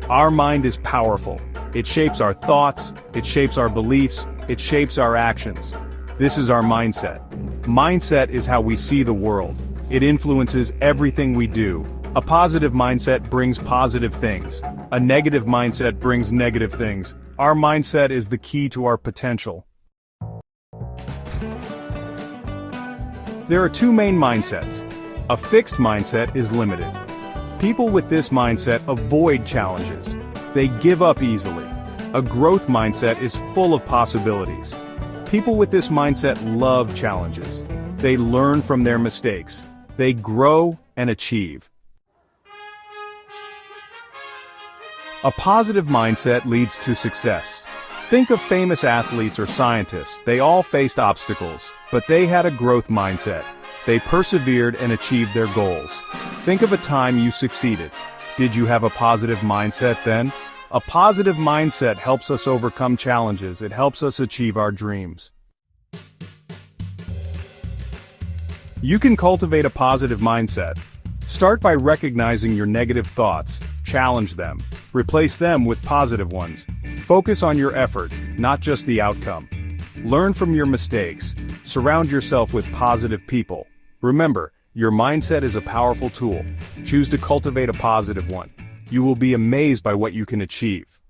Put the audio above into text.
Our mind is powerful. It shapes our thoughts, it shapes our beliefs, it shapes our actions. This is our mindset. Mindset is how we see the world. It influences everything we do. A positive mindset brings positive things. A negative mindset brings negative things. Our mindset is the key to our potential. There are two main mindsets. A fixed mindset is limited. People with this mindset avoid challenges. They give up easily. A growth mindset is full of possibilities. People with this mindset love challenges. They learn from their mistakes. They grow and achieve. A positive mindset leads to success. Think of famous athletes or scientists. They all faced obstacles, but they had a growth mindset. They persevered and achieved their goals. Think of a time you succeeded. Did you have a positive mindset then? A positive mindset helps us overcome challenges. It helps us achieve our dreams. You can cultivate a positive mindset. Start by recognizing your negative thoughts. Challenge them. Replace them with positive ones. Focus on your effort, not just the outcome. Learn from your mistakes. Surround yourself with positive people. Remember, your mindset is a powerful tool. Choose to cultivate a positive one. You will be amazed by what you can achieve.